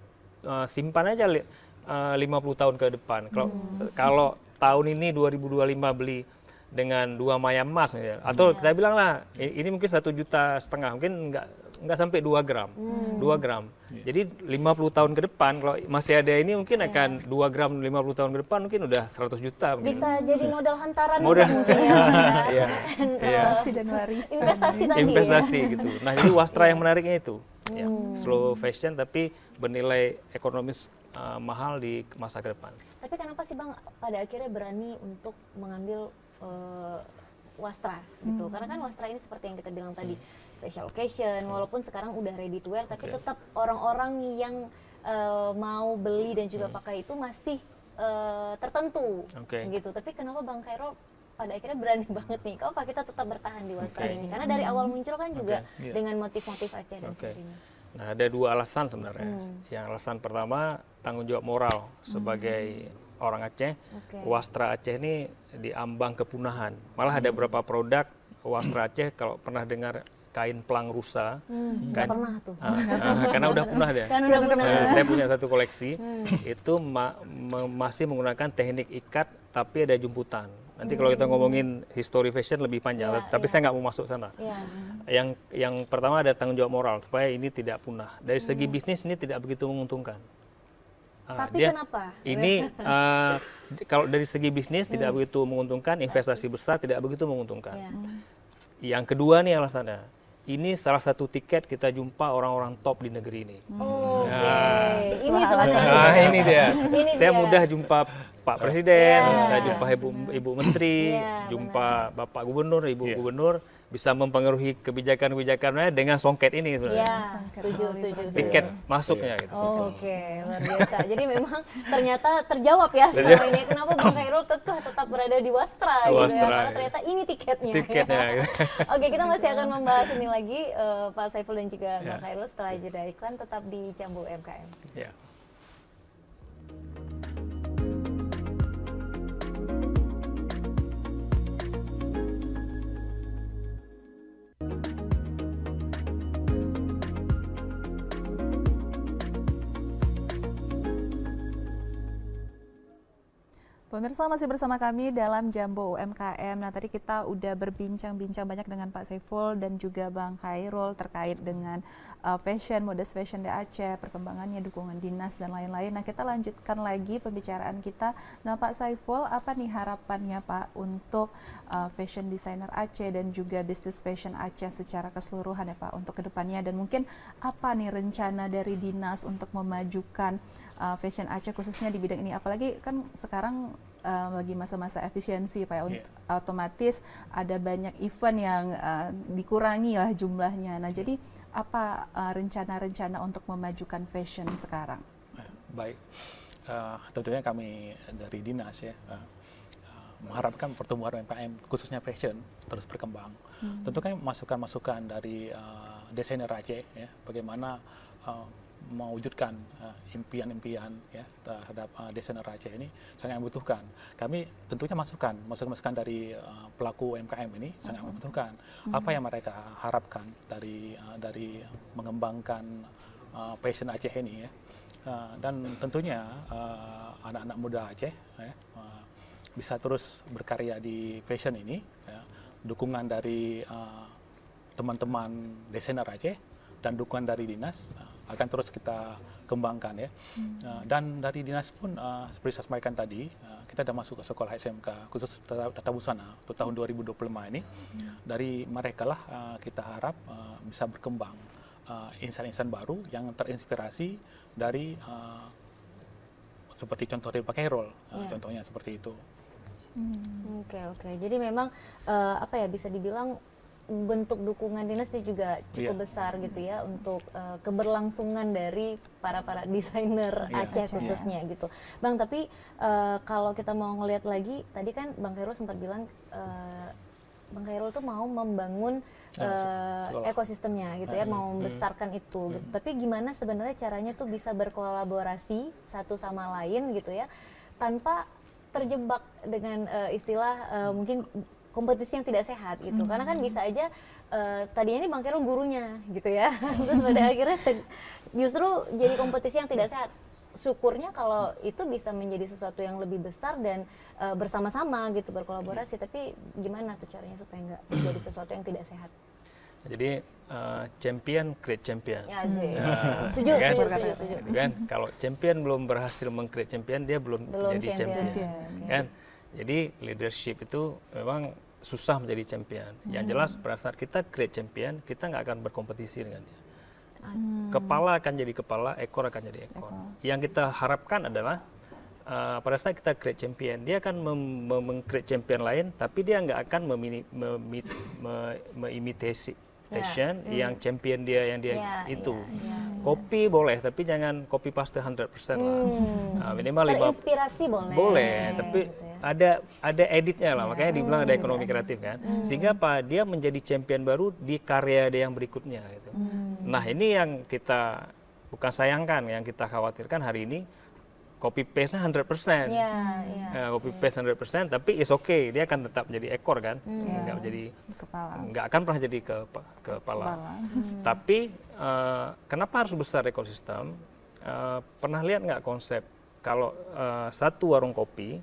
simpan aja 50 tahun ke depan. Kalau tahun ini 2025 beli dengan 2 maya emas ya. Atau kita bilang lah ini mungkin 1,5 juta, mungkin nggak sampai 2 gram. 2 gram. Jadi 50 tahun ke depan kalau masih ada ini mungkin akan 2 gram 50 tahun ke depan mungkin udah 100 juta. Bisa jadi modal hantaran mungkin ya. Investasi dan waris. Investasi tadi. Investasi gitu. Nah, jadi Wastra yang menariknya itu. Slow fashion tapi bernilai ekonomis mahal di masa ke depan. Tapi kenapa sih Bang pada akhirnya berani untuk mengambil Wastra gitu? Karena kan Wastra ini seperti yang kita bilang tadi, special occasion, walaupun sekarang udah ready to wear, tapi tetap orang-orang yang mau beli dan juga pakai itu masih tertentu gitu. Tapi kenapa Bang Khairul pada akhirnya berani banget nih, kenapa kita tetap bertahan di Wastra ini? Karena dari awal muncul kan juga dengan motif-motif Aceh dan sebagainya. Nah, ada 2 alasan sebenarnya. Yang alasan pertama, tanggung jawab moral sebagai orang Aceh. Wastra Aceh ini diambang kepunahan. Malah ada beberapa produk Wastra Aceh, kalau pernah dengar kain pelang rusa. Nggak pernah tuh. Karena udah punah dia. Kan udah punah. Saya punya satu koleksi, itu masih menggunakan teknik ikat tapi ada jemputan. Nanti kalau kita ngomongin history fashion lebih panjang, tapi saya nggak mau masuk sana. Yang pertama ada tanggung jawab moral supaya ini tidak punah. Dari segi bisnis ini tidak begitu menguntungkan. Tapi kenapa? Ini kalau dari segi bisnis tidak begitu menguntungkan, investasi besar tidak begitu menguntungkan. Yang kedua nih alasannya, ini salah satu tiket kita jumpa orang-orang top di negeri ini. Ini salah satu. Ini dia. Saya mudah jumpa Pak Presiden, saya jumpa Ibu Menteri, jumpa Bapak Gubernur, Ibu Gubernur, bisa mempengaruhi kebijakan-kebijakannya dengan songket ini sebenarnya. Setuju. Tiket masuknya gitu. Luar biasa. Jadi memang ternyata terjawab ya selama ini. Kenapa Bang Khairul kekeh tetap berada di Wastra gitu ya? Karena ternyata ini tiketnya. Oke, kita masih akan membahas ini lagi Pak Saiful dan juga Bang Khairul setelah jeda iklan, tetap di Jambu UMKM. Pemirsa masih bersama kami dalam Jambo UMKM. Nah, tadi kita udah berbincang-bincang banyak dengan Pak Saiful dan juga Bang Khairul terkait dengan fashion, modest fashion di Aceh, perkembangannya, dukungan dinas dan lain-lain. Nah, kita lanjutkan lagi pembicaraan kita. Nah, Pak Saiful, apa nih harapannya Pak untuk fashion designer Aceh dan juga bisnis fashion Aceh secara keseluruhan ya Pak untuk kedepannya, dan mungkin apa nih rencana dari dinas untuk memajukan fashion Aceh khususnya di bidang ini, apalagi kan sekarang lagi masa-masa efisiensi Pak ya, otomatis ada banyak event yang dikurangi lah jumlahnya. Nah, jadi apa rencana-rencana untuk memajukan fashion sekarang? Baik, tentunya kami dari dinas ya mengharapkan pertumbuhan UMKM khususnya fashion terus berkembang. Tentu kan masukan-masukan dari desainer Aceh ya, bagaimana mewujudkan impian-impian ya terhadap desainer Aceh ini sangat membutuhkan. Kami tentunya masukan dari pelaku UMKM ini sangat membutuhkan. Apa yang mereka harapkan dari mengembangkan fashion Aceh ini ya. Dan tentunya anak-anak muda Aceh ya, bisa terus berkarya di fashion ini ya. Dukungan dari teman-teman desainer Aceh dan dukungan dari dinas akan terus kita kembangkan ya. Dan dari dinas pun seperti saya sampaikan tadi, kita sudah masuk ke sekolah SMK khusus tata busana untuk tahun 2025 ini. Dari mereka lah kita harap bisa berkembang insan-insan baru yang terinspirasi dari seperti contoh dari Pak Khairul, contohnya seperti itu. Oke. Jadi memang apa ya, bisa dibilang bentuk dukungan dinas itu juga cukup besar gitu ya untuk keberlangsungan dari para desainer Aceh khususnya gitu. Bang, tapi kalau kita mau ngelihat lagi, tadi kan Bang Khairul sempat bilang Bang Khairul tuh mau membangun ekosistemnya gitu ya, mau membesarkan itu gitu. Tapi gimana sebenarnya caranya tuh bisa berkolaborasi satu sama lain gitu ya, tanpa terjebak dengan istilah mungkin kompetisi yang tidak sehat gitu. Karena kan bisa aja tadinya ini Bang Khairul gurunya gitu ya. Terus pada akhirnya justru jadi kompetisi yang tidak sehat. Syukurnya kalau itu bisa menjadi sesuatu yang lebih besar dan bersama-sama gitu, berkolaborasi. Tapi gimana tuh caranya supaya nggak menjadi sesuatu yang tidak sehat? Jadi champion create champion. Setuju. Kan kalau champion belum berhasil meng-create champion, dia belum jadi champion. Kan? Jadi leadership itu memang susah menjadi champion. Yang jelas pada saat kita create champion, kita nggak akan berkompetisi dengan dia. Kepala akan jadi kepala, ekor akan jadi ekor. Yang kita harapkan adalah pada saat kita create champion, dia akan meng-create champion lain, tapi dia nggak akan mengimitasi fashion yang champion dia itu. Kopi boleh, tapi jangan copy paste 100% lah. Minimal inspirasi boleh, tapi gitu ya. ada editnya lah, makanya dibilang ada ekonomi kreatif kan. Sehingga dia menjadi champion baru di karya dia yang berikutnya gitu. Nah, ini yang kita bukan sayangkan, yang kita khawatirkan hari ini copy paste-nya 100%. Copy paste 100%, tapi is okay, dia akan tetap jadi ekor kan, nggak jadi kepala. Nggak akan pernah jadi kepala. Tapi kenapa harus besar ekosistem? Pernah lihat nggak konsep kalau satu warung kopi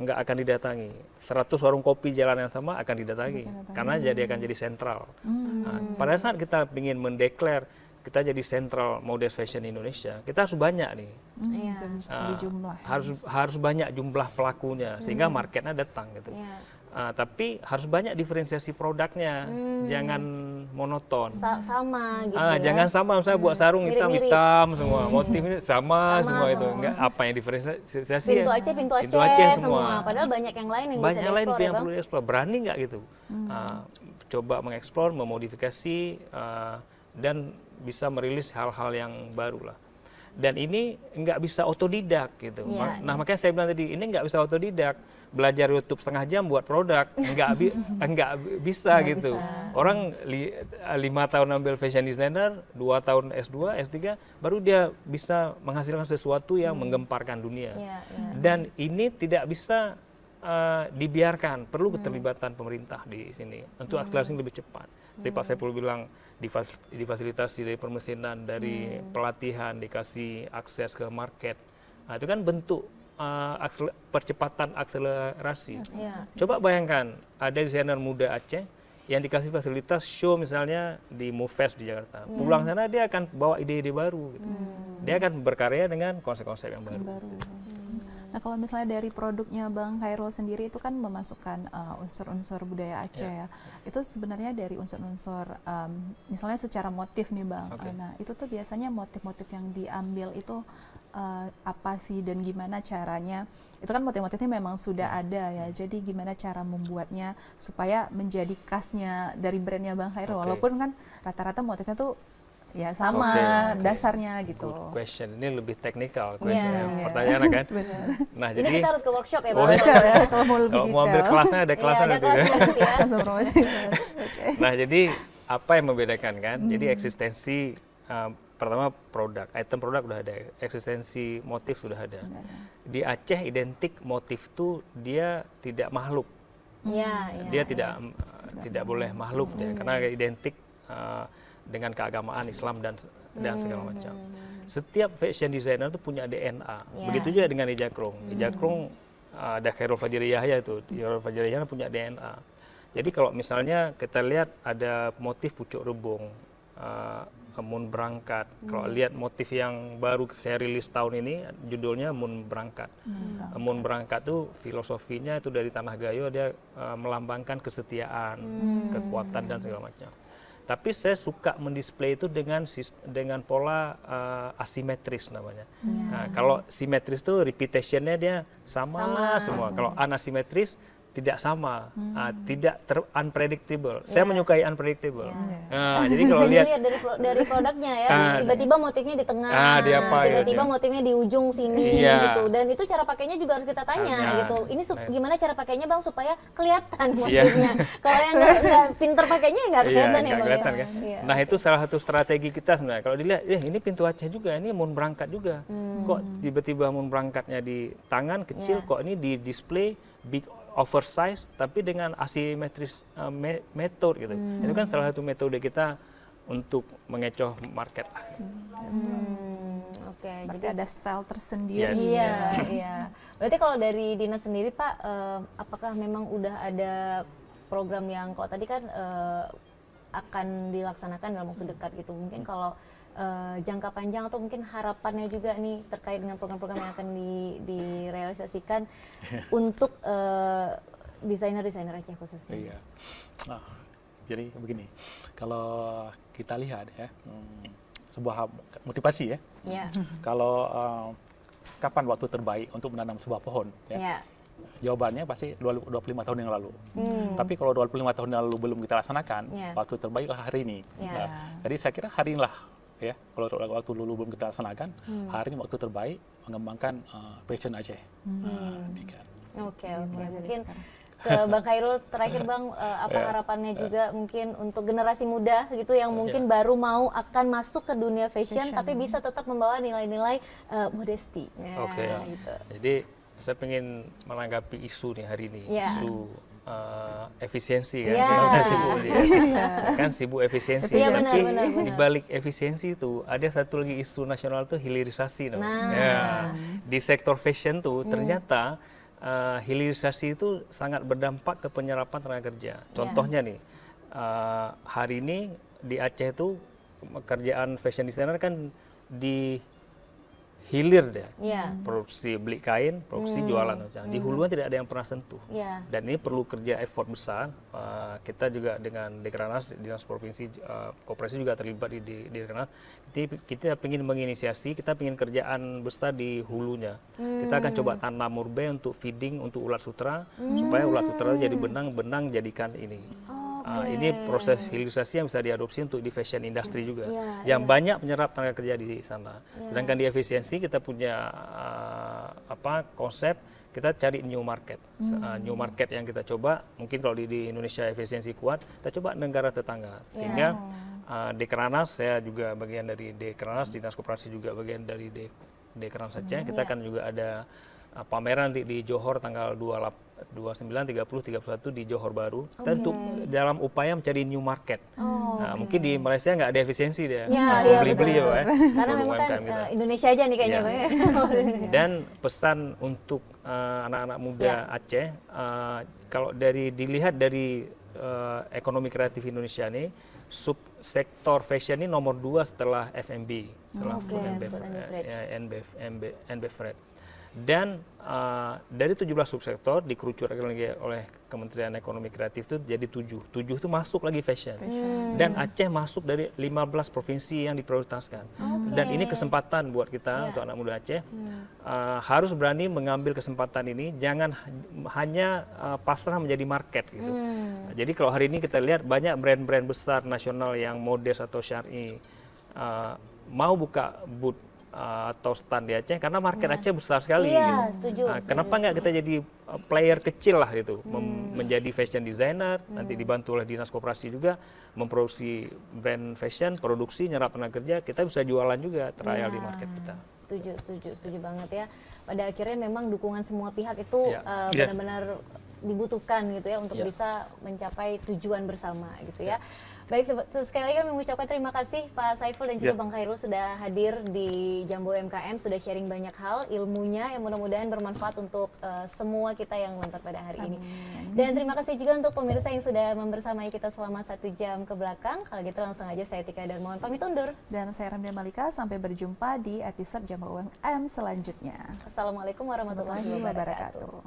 nggak akan didatangi, 100 warung kopi jalan yang sama akan didatangi, karena akan jadi sentral. Pada saat kita ingin mendeklar kita jadi sentral modest fashion Indonesia, kita harus banyak nih, harus banyak jumlah pelakunya sehingga marketnya datang gitu. Tapi harus banyak diferensiasi produknya, jangan monoton. Sama gitu ya. Jangan sama, misalnya buat sarung hitam semua, motifnya sama semua itu. Enggak, apa yang diferensiasi? Pintu Aceh semua. Padahal banyak yang lain yang banyak bisa dieksplor, yang perlu dieksplor. Berani nggak gitu? Coba mengeksplor, memodifikasi, dan bisa merilis hal-hal yang baru lah. Dan ini nggak bisa otodidak gitu. Nah makanya saya bilang tadi, ini nggak bisa otodidak. Belajar YouTube setengah jam buat produk nggak bisa gitu. Orang 5 tahun ambil fashion designer, 2 tahun S2, S3, baru dia bisa menghasilkan sesuatu yang menggemparkan dunia. Dan ini tidak bisa dibiarkan, perlu keterlibatan pemerintah di sini untuk akselerasi lebih cepat. Seperti Pak Saiful bilang, difasilitasi dari permesinan, dari pelatihan, dikasih akses ke market. Nah, itu kan bentuk percepatan akselerasi. Coba bayangkan ada desainer muda Aceh yang dikasih fasilitas show misalnya di MoveFest di Jakarta. Pulang sana dia akan bawa ide-ide baru. Gitu. Dia akan berkarya dengan konsep-konsep yang baru. Nah kalau misalnya dari produknya Bang Khairul sendiri itu kan memasukkan unsur-unsur budaya Aceh ya. Itu sebenarnya dari unsur-unsur misalnya secara motif nih Bang. Nah itu tuh biasanya motif-motif yang diambil itu apa sih dan gimana caranya? Itu kan motif-motifnya memang sudah ada ya. Jadi gimana cara membuatnya supaya menjadi khasnya dari brandnya Bang Khairul. Walaupun kan rata-rata motifnya tuh ya sama dasarnya gitu. Good question. Ini lebih teknikal pertanyaan kan. Nah, jadi kita harus ke workshop ya, Bang. Kalau mau ambil kelasnya ada kelasnya nanti. Nah, jadi apa yang membedakan kan? Jadi eksistensi pertama produk, item produk sudah ada, eksistensi motif sudah ada. Di Aceh identik motif itu dia tidak makhluk. Dia tidak boleh makhluk dia karena identik dengan keagamaan Islam dan segala macam. Setiap fashion designer itu punya DNA. Begitu juga dengan Ijakrung. Ijakrung ada Khairul Fajri Yahya itu. Khairul Fajri Yahya punya DNA. Jadi kalau misalnya kita lihat ada motif pucuk rebung, Mun Berangkat. Kalau lihat motif yang baru saya rilis tahun ini, judulnya Mun Berangkat. Mun Berangkat itu filosofinya itu dari Tanah Gayo, dia melambangkan kesetiaan, kekuatan dan segala macam. Tapi saya suka mendisplay itu dengan pola asimetris namanya. Nah, kalau simetris itu repetitionnya dia sama semua. Kalau anasimetris tidak sama, tidak unpredictable. Saya menyukai unpredictable. Nah, jadi kalau lihat dari produknya ya, tiba-tiba motifnya di tengah, tiba-tiba motifnya di ujung sini gitu. Dan itu cara pakainya juga harus kita tanya gitu. Ini gimana cara pakainya Bang supaya kelihatan motifnya. Kalau yang nggak pinter pakainya nggak kelihatan ya Bang. Kan? Nah itu salah satu strategi kita sebenarnya. Kalau dilihat, ini pintu Aceh juga, ini Mun Berangkat juga. Kok tiba-tiba Mun Berangkatnya di tangan kecil, kok ini di display big oversize tapi dengan asimetris metode gitu. Itu kan salah satu metode kita untuk mengecoh market. Berarti ada style tersendiri. Iya. Berarti kalau dari Dinas sendiri Pak, apakah memang udah ada program yang kalau tadi kan akan dilaksanakan dalam waktu dekat gitu. Mungkin kalau jangka panjang atau mungkin harapannya juga nih terkait dengan program-program yang akan direalisasikan untuk desainer-desainer Aceh khususnya. Iya. Nah, jadi begini, kalau kita lihat ya, sebuah motivasi ya. Kalau kapan waktu terbaik untuk menanam sebuah pohon ya? Jawabannya pasti 25 tahun yang lalu. Tapi kalau 25 tahun yang lalu belum kita laksanakan, waktu terbaiklah hari ini. Jadi saya kira hari inilah ya, kalau waktu dulu belum kita laksanakan, hari ini waktu terbaik mengembangkan fashion Aceh. Oke. Mungkin ke Bang Khairul terakhir Bang, apa harapannya juga mungkin untuk generasi muda gitu yang mungkin baru mau akan masuk ke dunia fashion tapi bisa tetap membawa nilai-nilai modesty. Oke. Gitu. Jadi saya ingin menanggapi isu nih hari ini, isu efisiensi kan, kan sibuk efisiensi. Tapi di balik efisiensi itu ada satu lagi isu nasional tuh hilirisasi. Di sektor fashion tuh ternyata hilirisasi itu sangat berdampak ke penyerapan tenaga kerja. Contohnya nih, hari ini di Aceh itu pekerjaan fashion designer kan di hilir deh, produksi beli kain, produksi jualan, di huluan tidak ada yang pernah sentuh, dan ini perlu kerja effort besar. Kita juga dengan Dekrenas, Dinas Provinsi Koperasi juga terlibat di Dekrenas. Kita ingin menginisiasi, kita ingin kerjaan besar di hulunya. Kita akan coba tanam murbe untuk feeding untuk ulat sutra, supaya ulat sutra jadi benang, benang jadikan ini. Ini proses hilirisasi yang bisa diadopsi untuk di fashion industry juga, yang banyak menyerap tenaga kerja di sana. Sedangkan di efisiensi kita punya konsep, kita cari new market. New market yang kita coba, mungkin kalau di Indonesia efisiensi kuat, kita coba negara tetangga. Sehingga Dekrenas, saya juga bagian dari Dekrenas, Dinas Koperasi juga bagian dari Dekrenas Aceh. Kita akan juga ada pameran di Johor tanggal 29, 30, 31 di Johor Baru. Kita untuk dalam upaya mencari new market. Mungkin di Malaysia nggak ada efisiensi deh. Beli-beli ya, karena memang kan Indonesia aja nih kayaknya. Dan pesan untuk anak-anak muda Aceh, kalau dilihat dari ekonomi kreatif Indonesia nih, subsektor fashion ini nomor 2 setelah F&B, setelah food and beverage. Dan dari 17 subsektor dikerucutkan lagi oleh Kementerian Ekonomi Kreatif itu jadi 7 itu masuk lagi fashion. Dan Aceh masuk dari 15 provinsi yang diprioritaskan. Dan ini kesempatan buat kita untuk anak muda Aceh, harus berani mengambil kesempatan ini, jangan hanya pasrah menjadi market gitu. Jadi kalau hari ini kita lihat banyak brand-brand besar nasional yang modest atau syar'i mau buka booth atau stand di Aceh karena market Aceh besar sekali. Setuju. Kenapa nggak kita jadi player kecil lah gitu, menjadi fashion designer, nanti dibantu oleh Dinas Koperasi juga memproduksi brand fashion, produksi, nyerap tenaga kerja, kita bisa jualan juga, trial di market kita. Setuju banget ya. Pada akhirnya memang dukungan semua pihak itu benar-benar dibutuhkan gitu ya untuk bisa mencapai tujuan bersama gitu ya. Baik, sekali lagi kami mengucapkan terima kasih Pak Saiful dan juga Bang Khairul sudah hadir di Jambo UMKM, sudah sharing banyak hal, ilmunya yang mudah-mudahan bermanfaat untuk semua kita yang nonton pada hari ini. Dan terima kasih juga untuk pemirsa yang sudah membersamai kita selama 1 jam ke belakang. Kalau gitu langsung aja saya Tika Darmawan pamit undur. Dan saya Ramdan Malika, sampai berjumpa di episode Jambo UMKM selanjutnya. Assalamualaikum warahmatullahi wabarakatuh.